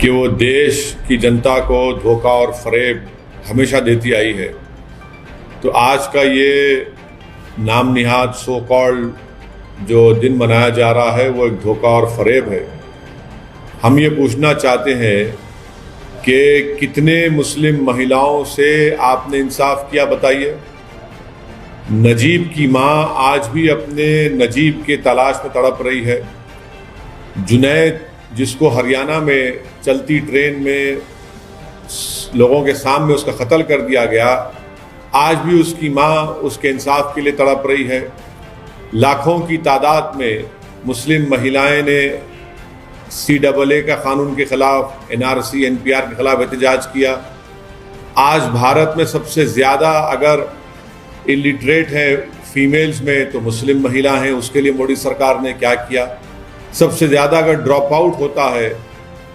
कि वो देश की जनता को धोखा और फरेब हमेशा देती आई है। तो आज का ये नाम निहाद सो कॉल्ड जो दिन मनाया जा रहा है वो एक धोखा और फरेब है। हम ये पूछना चाहते हैं कि कितने मुस्लिम महिलाओं से आपने इंसाफ किया, बताइए। नजीब की माँ आज भी अपने नजीब के तलाश में तड़प रही है। जुनैद, जिसको हरियाणा में चलती ट्रेन में लोगों के सामने उसका कत्ल कर दिया गया, आज भी उसकी माँ उसके इंसाफ के लिए तड़प रही है। लाखों की तादाद में मुस्लिम महिलाएं ने CAA का कानून के खिलाफ, NRC NPR के खिलाफ एहतजाज किया। आज भारत में सबसे ज़्यादा अगर इलिटरेट है फीमेल्स में तो मुस्लिम महिला हैं, उसके लिए मोदी सरकार ने क्या किया। सबसे ज़्यादा अगर ड्रॉप आउट होता है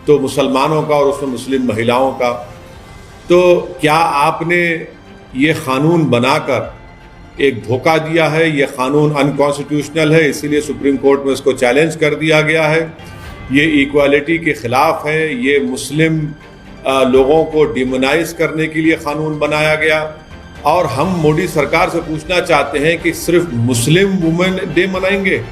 तो मुसलमानों का और उसमें मुस्लिम महिलाओं का। तो क्या आपने ये क़ानून बनाकर एक धोखा दिया है? ये क़ानून अनकॉन्स्टिट्यूशनल है, इसीलिए सुप्रीम कोर्ट में इसको चैलेंज कर दिया गया है। ये इक्वालिटी के ख़िलाफ़ है, ये मुस्लिम लोगों को डिमोनाइज करने के लिए क़ानून बनाया गया। और हम मोदी सरकार से पूछना चाहते हैं कि सिर्फ मुस्लिम वुमेन डे मनाएंगे,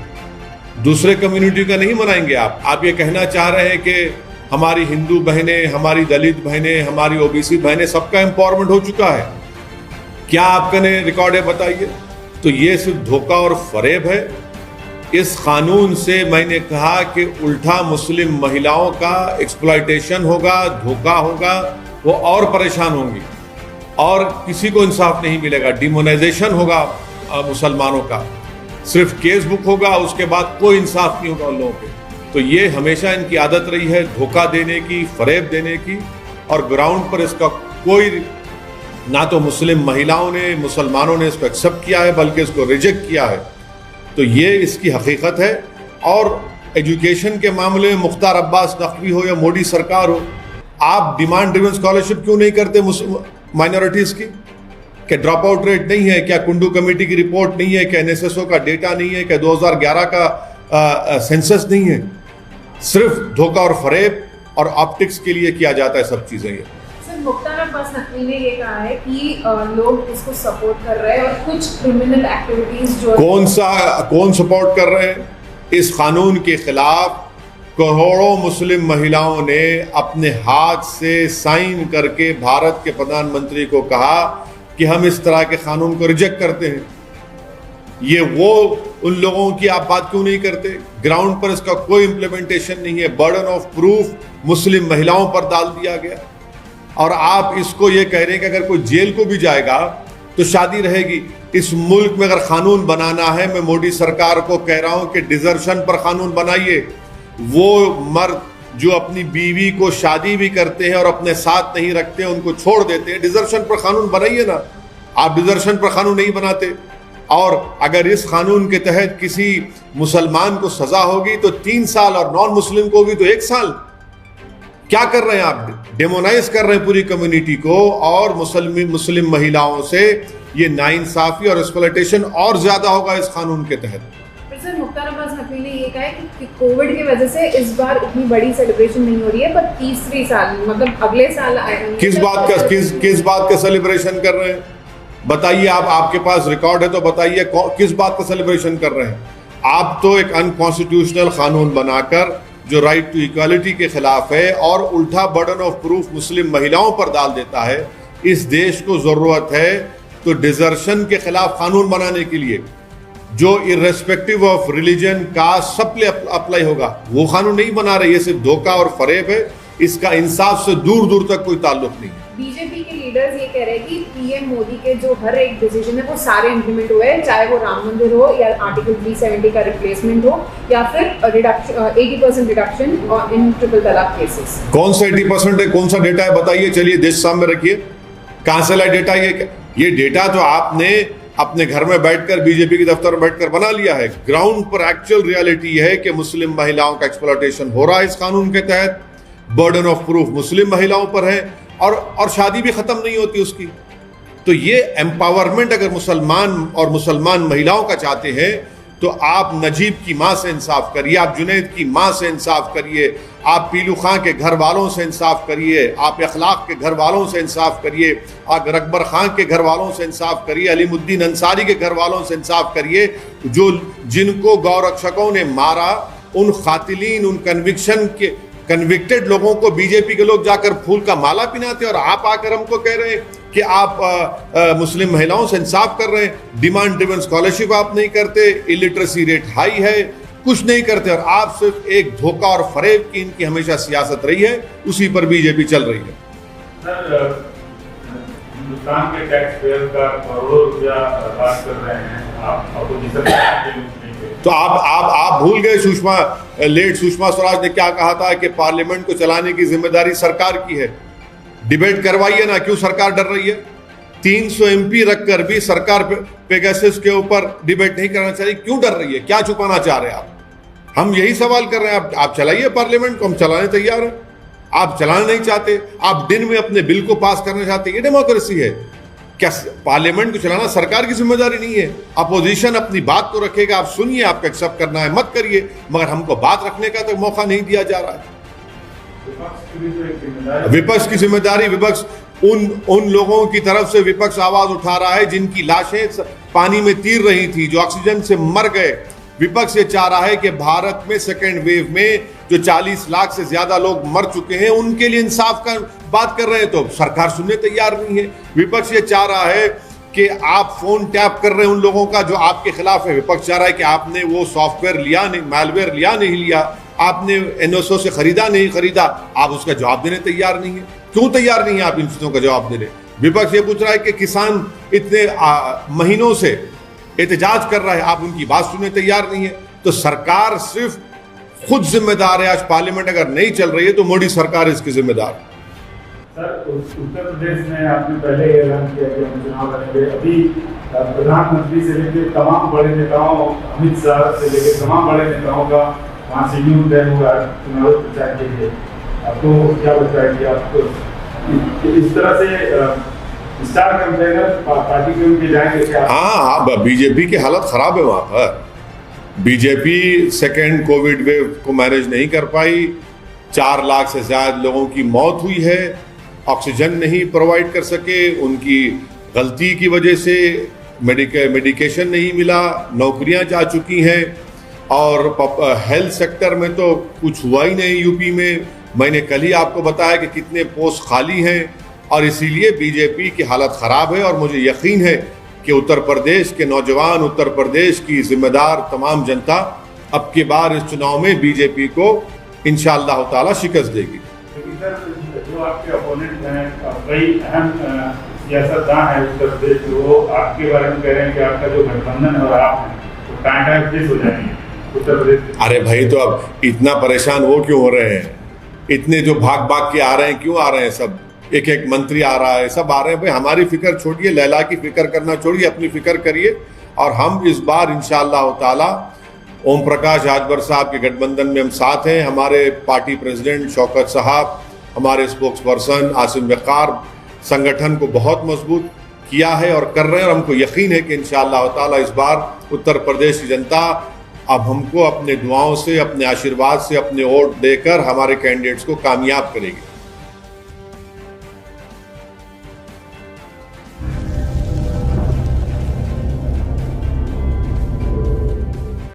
दूसरे कम्युनिटी का नहीं मनाएंगे? आप ये कहना चाह रहे हैं कि हमारी हिंदू बहनें, हमारी दलित बहनें, हमारी OBC बहनें, सबका एम्पावरमेंट हो चुका है? क्या आपका ने रिकॉर्ड है, बताइए। तो ये सिर्फ धोखा और फरेब है। इस कानून से मैंने कहा कि उल्टा मुस्लिम महिलाओं का एक्सप्लॉयटेशन होगा, धोखा होगा, वो और परेशान होंगी और किसी को इंसाफ नहीं मिलेगा। डिमोनाइजेशन होगा मुसलमानों का, सिर्फ केस बुक होगा, उसके बाद कोई इंसाफ नहीं होगा उन लोगों पे। तो ये हमेशा इनकी आदत रही है धोखा देने की, फरेब देने की, और ग्राउंड पर इसका कोई, ना तो मुस्लिम महिलाओं ने, मुसलमानों ने इसको एक्सेप्ट किया है बल्कि इसको रिजेक्ट किया है। तो ये इसकी हकीकत है। और एजुकेशन के मामले में मुख्तार अब्बास नकवी हो या मोदी सरकार हो, आप डिमांड ड्रिवन स्कॉलरशिप क्यों नहीं करते माइनॉरिटीज़ की? क्या ड्रॉप आउट रेट नहीं है? क्या कुंडू कमेटी की रिपोर्ट नहीं है? क्या NSSO का डेटा नहीं है? क्या 2011 का सेंसस नहीं है? सिर्फ धोखा और फरेब और ऑप्टिक्स के लिए किया जाता है सब चीज़ें। ये सर, मुख्तार अब्बास नकवी ने ये कहा है कि लोग इसको सपोर्ट कर रहे हैं और कुछ क्रिमिनल एक्टिविटीज जो कौन सपोर्ट कर रहे हैं? इस कानून के खिलाफ करोड़ों मुस्लिम महिलाओं ने अपने हाथ से साइन करके भारत के प्रधानमंत्री को कहा कि हम इस तरह के कानून को रिजेक्ट करते हैं। ये वो उन लोगों की आप बात क्यों नहीं करते? ग्राउंड पर इसका कोई इम्प्लीमेंटेशन नहीं है। बर्डन ऑफ प्रूफ मुस्लिम महिलाओं पर डाल दिया गया और आप इसको ये कह रहे हैं कि अगर कोई जेल को भी जाएगा तो शादी रहेगी। इस मुल्क में अगर कानून बनाना है, मैं मोदी सरकार को कह रहा हूं कि डिजर्शन पर कानून बनाइए। वो मर्द जो अपनी बीवी को शादी भी करते हैं और अपने साथ नहीं रखते, उनको छोड़ देते हैं, डिजर्शन पर कानून बनाइए ना। आप डिजर्शन पर कानून नहीं बनाते। और अगर इस कानून के तहत किसी मुसलमान को सजा होगी तो 3 साल और नॉन मुस्लिम को होगी तो 1 साल। क्या कर रहे हैं आप? डेमोनाइज कर रहे हैं पूरी कम्युनिटी को, और मुस्लिम महिलाओं से ये नाइंसाफी और एक्सप्लॉयटेशन और ज्यादा होगा इस कानून के तहत। सर, मुख्तार अब्बास नकवी ने ये कहा है कि कोविड की वजह से इस बार उतनी बड़ी सेलिब्रेशन नहीं हो रही है, पर तीसरी साल मतलब अगले साल आएगा। किस बात का सेलिब्रेशन कर रहे हैं? बताइए। आपके पास रिकॉर्ड है तो बताइए किस बात का सेलिब्रेशन कर रहे हैं? आप तो एक अनकॉन्स्टिट्यूशनल कानून बनाकर जो राइट टू इक्वालिटी के खिलाफ है और उल्टा बर्डन ऑफ प्रूफ मुस्लिम महिलाओं पर डाल देता है। इस देश को जरूरत है तो डिजर्शन के खिलाफ कानून बनाने के लिए जो इर्रेस्पेक्टिव ऑफ रिलीजन कास्ट सब पे अप्लाई होगा, वो कानून नहीं बना रहे। ये सिर्फ धोखा और फरेब है। इसका इंसाफ से दूर दूर तक कोई ताल्लुक नहीं है। बीजेपी के लीडर्स ये कह रहे हैं कि PM मोदी के जो हर एक डिसीजन है वो सारे इंप्लीमेंट हुए हैं, चाहे वो राम मंदिर हो या आर्टिकल 370 का रिप्लेसमेंट हो या फिर रिडक्शन 80% रिडक्शन इन ट्रिपल तलाक केसेस। कौन सा 80% है? कौन सा डेटा है? बताइए। चलिए देश सामने रखिए, कहां से लाए डेटा? ये डेटा तो आपने अपने घर में बैठकर, बीजेपी के दफ्तर में बैठकर बना लिया है। ग्राउंड पर एक्चुअल रियलिटी है कि मुस्लिम महिलाओं का एक्सप्लॉयटेशन हो रहा है इस कानून के तहत। बर्डन ऑफ प्रूफ मुस्लिम महिलाओं पर है और शादी भी खत्म नहीं होती उसकी। तो ये एम्पावरमेंट अगर मुसलमान और मुसलमान महिलाओं का चाहते हैं तो आप नजीब की माँ से इंसाफ करिए, आप जुनैद की माँ से इंसाफ करिए, आप पीलू खां के घर वालों से इंसाफ करिए, आप अखलाक के घर वालों से इंसाफ करिए, आप रकबर खां के घर वालों से इंसाफ करिए, अलीमुद्दीन अंसारी के घर वालों से इंसाफ करिए, जो जिनको गौरक्षकों ने मारा, उन खातिलीन, उन कन्विक्टेड लोगों को बीजेपी के लोग जाकर फूल का माला पिनाते, और आप आकर हमको कह रहे हैं कि आप मुस्लिम महिलाओं से इंसाफ कर रहे हैं। डिमांड ड्रिवन स्कॉलरशिप आप नहीं करते, इलिटरेसी रेट हाई है, कुछ नहीं करते, और आप सिर्फ एक धोखा और फरेब की इनकी हमेशा सियासत रही है, उसी पर बीजेपी चल रही है। सर, हिंदुस्तान के टैक्स पेयर का करोड़ों रुपया बर्बाद कर रहे हैं आप अपोजिशन। तो आप भूल गए सुषमा स्वराज ने क्या कहा था कि पार्लियामेंट को चलाने की जिम्मेदारी सरकार की है। डिबेट करवाइए ना, क्यों सरकार डर रही है? 300 MP रखकर भी सरकार पेगासस के ऊपर डिबेट नहीं करना चाहिए, क्यों डर रही है? क्या छुपाना चाह रहे हैं आप? हम यही सवाल कर रहे हैं। आप चलाइए पार्लियामेंट को, हम चलाने तैयार हैं। आप चलाना नहीं चाहते, आप दिन में अपने बिल को पास करना चाहते, ये डेमोक्रेसी है क्या? पार्लियामेंट को चलाना सरकार की जिम्मेदारी नहीं है। अपोजिशन अपनी बात तो रखेगा, आप सुनिए, आपको एक्सेप्ट करना है मत करिए, मगर हमको बात रखने का तो मौका नहीं दिया जा रहा है। विपक्ष की जिम्मेदारी, विपक्ष उन लोगों की तरफ से विपक्ष आवाज उठा रहा है जिनकी लाशें पानी में तैर रही थी, जो ऑक्सीजन से मर गए। विपक्ष ये चाह रहा है कि भारत में सेकेंड वेव में जो 40 लाख से ज्यादा लोग मर चुके हैं, उनके लिए इंसाफ का बात कर रहे हैं, तो सरकार सुनने तैयार नहीं है। विपक्ष ये चाह रहा है कि आप फोन टैप कर रहे हैं उन लोगों का जो आपके खिलाफ है। विपक्ष चाह रहा है कि आपने वो सॉफ्टवेयर लिया नहीं, मैलवेयर लिया नहीं लिया, आपने NSO से खरीदा नहीं खरीदा, आप उसका जवाब देने तैयार नहीं है। क्यों तैयार नहीं है आप इन चीजों का जवाब देने? विपक्ष ये पूछ रहा है कि किसान इतने महीनों से एहतजाज कर रहा है, आप उनकी बात सुनने तैयार नहीं है। तो सरकार सिर्फ खुद जिम्मेदार है। आज पार्लियामेंट अगर नहीं चल रही है तो मोदी सरकार इसकी जिम्मेदार है। सर, उत्तर प्रदेश में आपने पहले ऐलान किया कि हम चुनाव लड़ेंगे। अभी प्रधानमंत्री से लेकर तमाम बड़े नेताओं, अमित शाह से लेकर तमाम बड़े नेताओं का वहाँ शेड्यूल तय हुआ है चुनाव प्रचार के लिए। आपको क्या लगता है कि आप इस तरह से स्टार कैंपेनर पार्टी के उनके जाएंगे क्या? हाँ, बीजेपी की हालत खराब है वहाँ पर। बीजेपी सेकेंड कोविड वेव को मैनेज नहीं कर पाई, 4 लाख से ज्यादा लोगों की मौत हुई है, ऑक्सीजन नहीं प्रोवाइड कर सके, उनकी गलती की वजह से मेडिकेशन नहीं मिला, नौकरियां जा चुकी हैं, और हेल्थ सेक्टर में तो कुछ हुआ ही नहीं यूपी में। मैंने कल ही आपको बताया कि कितने पोस्ट खाली हैं, और इसीलिए बीजेपी की हालत ख़राब है। और मुझे यकीन है कि उत्तर प्रदेश के नौजवान, उत्तर प्रदेश की जिम्मेदार तमाम जनता अब की बार इस चुनाव में बीजेपी को इंशाअल्लाह ताला शिकस्त देगी। जो आपके अपोनेंट हैं, कई अहम सियासतदान हैं उत्तर प्रदेश के, वो आपके बारे में कह रहे हैं कि आपका जो गठबंधन है और आप हैं तो टाइम हो जाएंगे उत्तर प्रदेश। अरे भाई, तो अब इतना परेशान वो क्यों हो रहे हैं? इतने जो भाग के आ रहे हैं, क्यों आ रहे हैं? सब एक एक मंत्री आ रहा है, सब आ रहे हैं। भाई हमारी फिक्र छोड़िए, लैला की फिक्र करना छोड़िए, अपनी फिक्र करिए। और हम इस बार इंशाअल्लाह ताला ओम प्रकाश राजभर साहब के गठबंधन में हम साथ हैं। हमारे पार्टी प्रेसिडेंट शौकत साहब, हमारे स्पोक्स पर्सन आसिम वक़ार संगठन को बहुत मजबूत किया है और कर रहे हैं, और हमको यकीन है कि इंशाअल्लाह ताला इस बार उत्तर प्रदेश की जनता अब हमको अपने दुआओं से, अपने आशीर्वाद से, अपने वोट देकर हमारे कैंडिडेट्स को कामयाब करेगी।